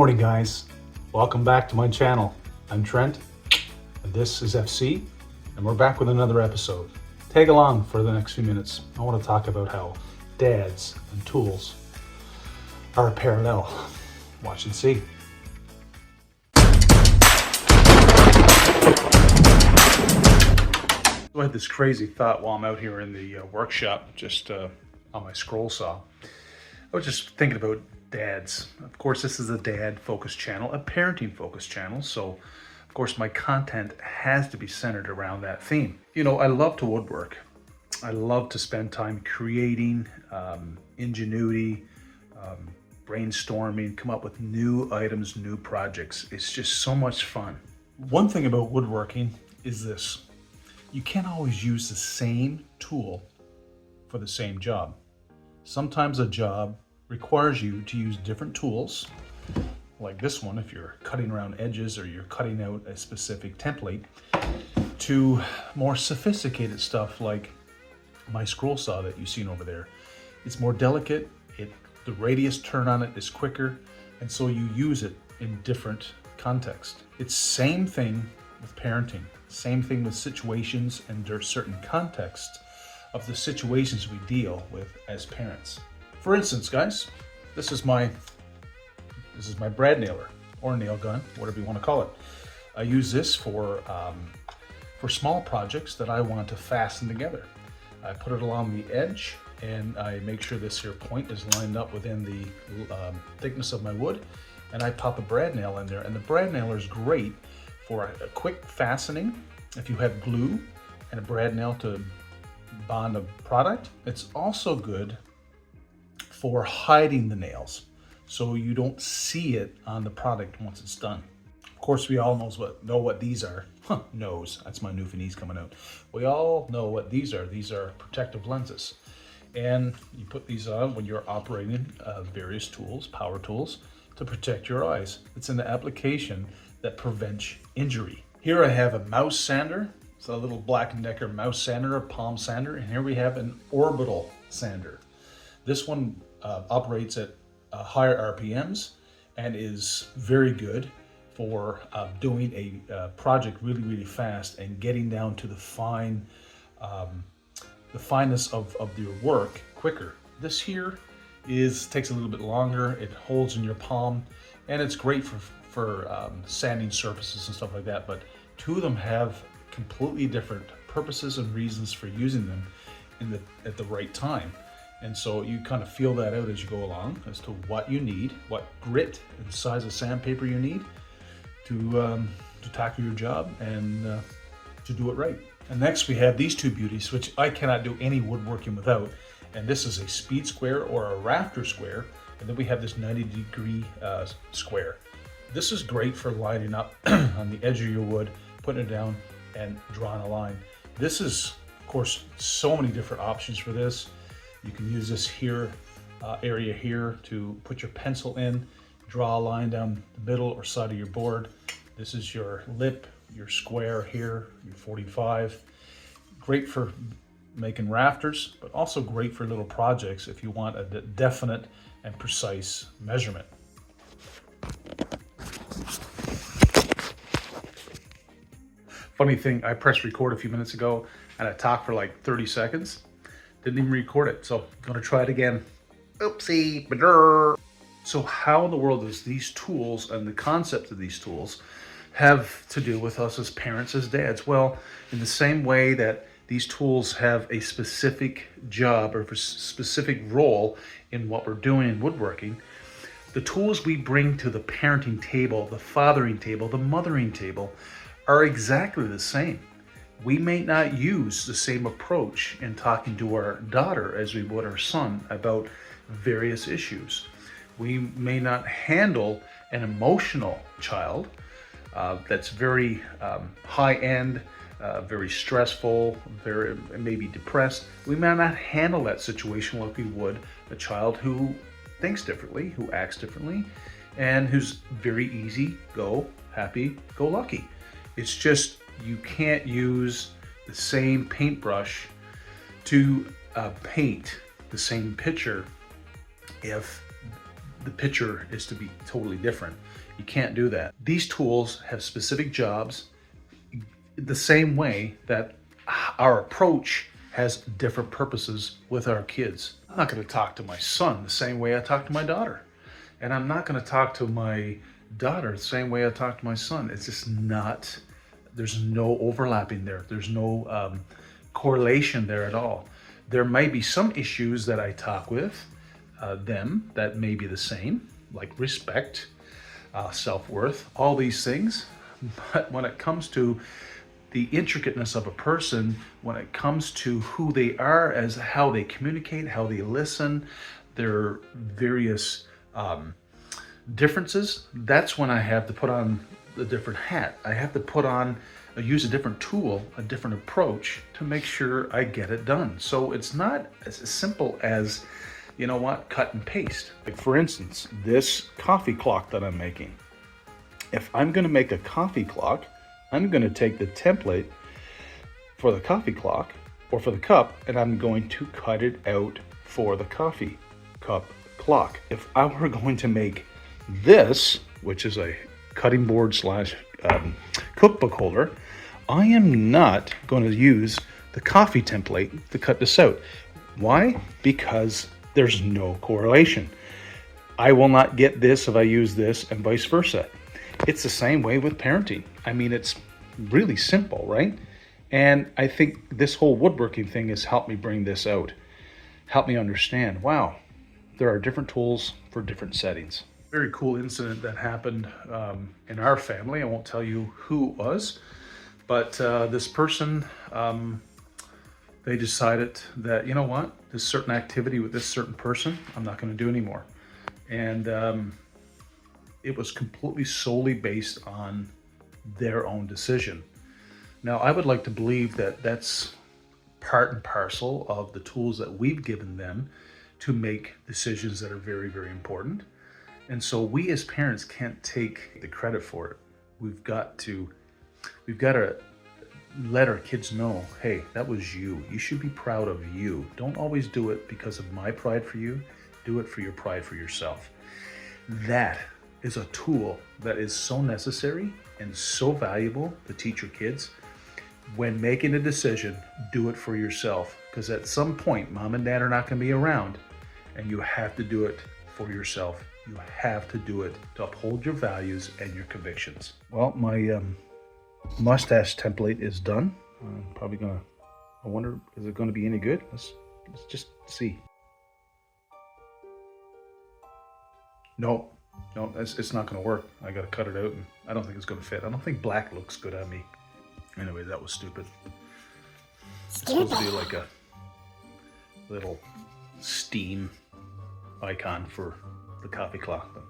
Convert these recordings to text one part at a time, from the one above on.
morning, guys. Welcome back to my channel. I'm Trent, and this is FC, and we're back with another episode. Tag along for the next few minutes. I want to talk about how dads and tools are parallel. Watch and see. So I had this crazy thought while I'm out here in the workshop, just on my scroll saw. I was just thinking about dads. Of course, this is a dad-focused channel, a parenting-focused channel, so of course my content has to be centered around that theme. You know, I love to woodwork. I love to spend time creating, ingenuity, brainstorming, come up with new items, new projects. It's just so much fun. One thing about woodworking is this. You can't always use the same tool for the same job. Sometimes a job requires you to use different tools, like this one if you're cutting around edges or you're cutting out a specific template, to more sophisticated stuff like my scroll saw that you've seen over there. It's more delicate, the radius turn on it is quicker, and so you use it in different contexts. It's same thing with parenting, same thing with situations and there's certain contexts of the situations we deal with as parents. For instance, guys, this is my brad nailer or nail gun, whatever you want to call it. I use this for small projects that I want to fasten together. I put it along the edge and I make sure this here point is lined up within the thickness of my wood, and I pop a brad nail in there. And the brad nailer is great for a quick fastening. If you have glue and a brad nail to bond a product, it's also good for hiding the nails so you don't see it on the product once it's done. Of course, we all know what these are. Knows, that's my Newfoundlandese coming out. We all know what these are. These are protective lenses. And you put these on when you're operating various tools, power tools, to protect your eyes. It's an application that prevents injury. Here I have a mouse sander. It's a little Black & Decker mouse sander, a palm sander, and here we have an orbital sander. This one operates at higher RPMs and is very good for doing a project really fast and getting down to the fineness of your work quicker. This here takes a little bit longer. It holds in your palm, and it's great for sanding surfaces and stuff like that. But two of them have completely different purposes and reasons for using them at the right time. And so you kind of feel that out as you go along as to what you need, what grit and size of sandpaper you need to tackle your job and to do it right. And next we have these two beauties, which I cannot do any woodworking without. And this is a speed square or a rafter square. And then we have this 90-degree square. This is great for lining up on the edge of your wood, putting it down and drawing a line. This is, of course, so many different options for this. You can use this area here to put your pencil in, draw a line down the middle or side of your board. This is your lip, your square here, your 45. Great for making rafters, but also great for little projects if you want a definite and precise measurement. Funny thing, I pressed record a few minutes ago and I talked for like 30 seconds. Didn't even record it, so I'm gonna try it again. Oopsie, ba-dur. So how in the world does these tools and the concept of these tools have to do with us as parents, as dads? Well, in the same way that these tools have a specific job or a specific role in what we're doing in woodworking, the tools we bring to the parenting table, the fathering table, the mothering table, are exactly the same. We may not use the same approach in talking to our daughter as we would our son about various issues. We may not handle an emotional child that's very high-end, very stressful, very maybe depressed. We may not handle that situation like we would a child who thinks differently, who acts differently, and who's very easy, happy-go-lucky. It's just you can't use the same paintbrush to paint the same picture if the picture is to be totally different. You can't do that. These tools have specific jobs the same way that our approach has different purposes with our kids. I'm not going to talk to my son the same way I talk to my daughter. And I'm not going to talk to my daughter the same way I talk to my son. It's just not, there's no overlapping there. There's no correlation there at all. There might be some issues that I talk with them that may be the same, like respect, self-worth, all these things. But when it comes to the intricateness of a person, when it comes to who they are, as how they communicate, how they listen, their various differences, that's when I have to put on a different hat. I have to put on, use a different tool, a different approach to make sure I get it done. So it's not as simple as, you know what, cut and paste. Like for instance, this coffee clock that I'm making. If I'm gonna make a coffee clock, I'm gonna take the template for the coffee clock or for the cup, and I'm going to cut it out for the coffee cup clock. If I were going to make this, which is a cutting board slash cookbook holder, I am not going to use the coffee template to cut this out. Why? Because there's no correlation. I will not get this if I use this, and vice versa. It's the same way with parenting. I mean, it's really simple, right? And I think this whole woodworking thing has helped me bring this out, help me understand, wow, there are different tools for different settings. Very cool incident that happened in our family. I won't tell you who it was, but this person, they decided that, you know what, this certain activity with this certain person, I'm not going to do anymore. And it was completely solely based on their own decision. Now, I would like to believe that that's part and parcel of the tools that we've given them to make decisions that are very, very important. And so we as parents can't take the credit for it. We've got to let our kids know, hey, that was you. You should be proud of you. Don't always do it because of my pride for you. Do it for your pride for yourself. That is a tool that is so necessary and so valuable to teach your kids. When making a decision, do it for yourself, because at some point, mom and dad are not going to be around, and you have to do it for yourself. You have to do it to uphold your values and your convictions. Well, my mustache template is done. I'm probably gonna, I wonder, is it going to be any good? Let's just see. No, it's not going to work. I got to cut it out, and I don't think it's going to fit. I don't think black looks good on me. Anyway, that was stupid. It's supposed to be like a little steam icon for the coffee clock.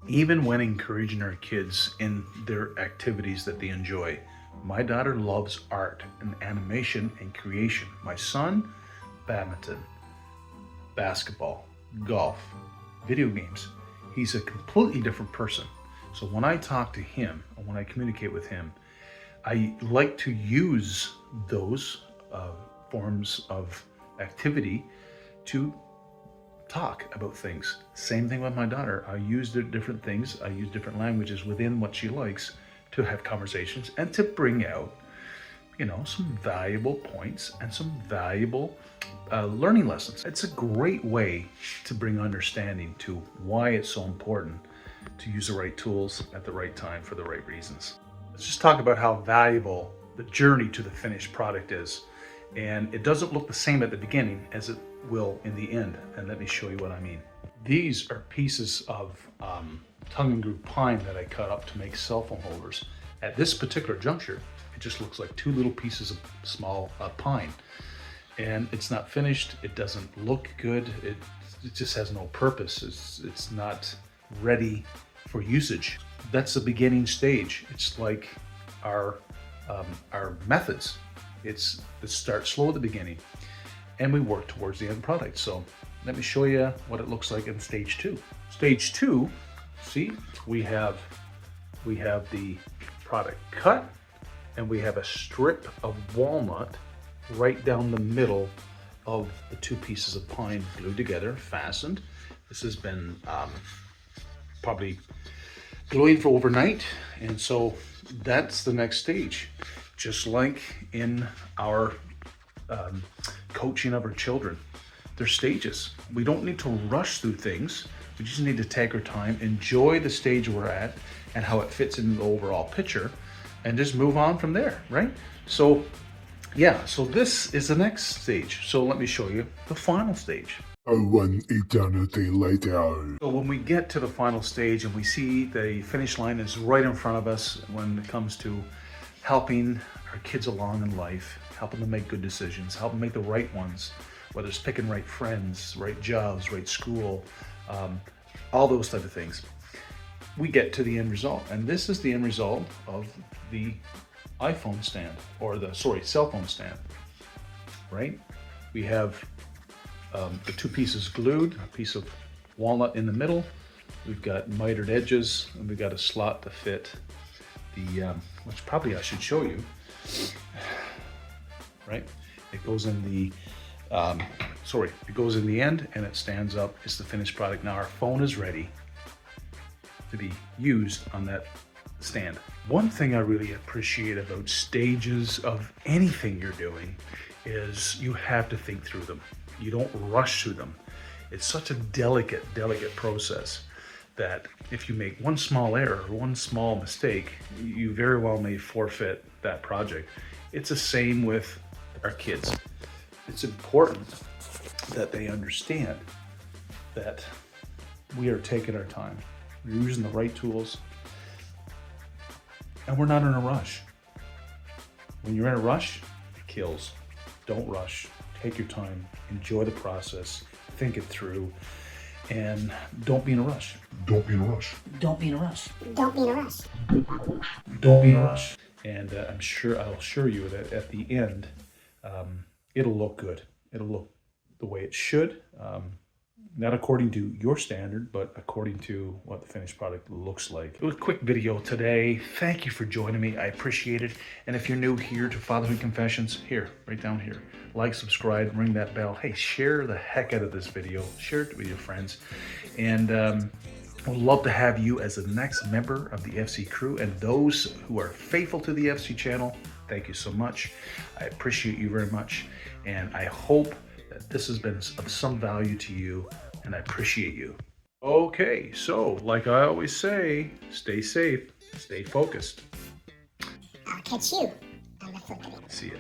Even when encouraging our kids in their activities that they enjoy, my daughter loves art and animation and creation. My son, badminton, basketball, golf, video games. He's a completely different person. So when I talk to him, or when I communicate with him, I like to use those forms of activity to talk about things. Same thing with my daughter. I use different things. I use different languages within what she likes to have conversations and to bring out, you know, some valuable points and some valuable learning lessons. It's a great way to bring understanding to why it's so important to use the right tools at the right time for the right reasons. Let's just talk about how valuable the journey to the finished product is. And it doesn't look the same at the beginning as it will in the end. And let me show you what I mean. These are pieces of tongue and groove pine that I cut up to make cell phone holders. At this particular juncture, it just looks like two little pieces of small pine. And it's not finished. It doesn't look good. It just has no purpose. It's not ready for usage. That's the beginning stage. It's like our methods. Let's start slow at the beginning and we work towards the end product. So let me show you what it looks like in stage two. Stage two, see, we have the product cut and we have a strip of walnut right down the middle of the two pieces of pine glued together, fastened. This has been probably gluing for overnight, and so that's the next stage. Just like in our coaching of our children, there's stages. We don't need to rush through things. We just need to take our time, enjoy the stage we're at and how it fits into the overall picture, and just move on from there, right? So yeah, so this is the next stage. So let me show you the final stage. One eternity later. So when we get to the final stage and we see the finish line is right in front of us when it comes to helping our kids along in life, helping them make good decisions, helping them make the right ones, whether it's picking right friends, right jobs, right school, all those type of things. We get to the end result, and this is the end result of the iPhone stand, or the cell phone stand, right? We have the two pieces glued, a piece of walnut in the middle. We've got mitered edges, and we've got a slot to fit the, which probably I should show you, right? It goes in the, it goes in the end and it stands up. It's the finished product. Now our phone is ready to be used on that stand. One thing I really appreciate about stages of anything you're doing is you have to think through them. You don't rush through them. It's such a delicate process that if you make one small error or one small mistake, you very well may forfeit that project. It's the same with our kids. It's important that they understand that we are taking our time. We're using the right tools, and we're not in a rush. When you're in a rush, it kills. Don't rush. Take your time. Enjoy the process. Think it through. And don't be in a rush. Don't be in a rush. Don't be in a rush. Don't be in a rush. Don't be in a rush. And I'll assure you that at the end, it'll look good. It'll look the way it should. Not according to your standard, but according to what the finished product looks like. It was a quick video today. Thank you for joining me. I appreciate it. And if you're new here to Fatherhood Confessions, here, right down here, like, subscribe, ring that bell. Hey, share the heck out of this video. Share it with your friends. And we'd love to have you as the next member of the FC crew. And those who are faithful to the FC channel, thank you so much. I appreciate you very much. And I hope that this has been of some value to you, and I appreciate you. Okay, so like I always say, stay safe, stay focused. I'll catch you on the flip video. See ya.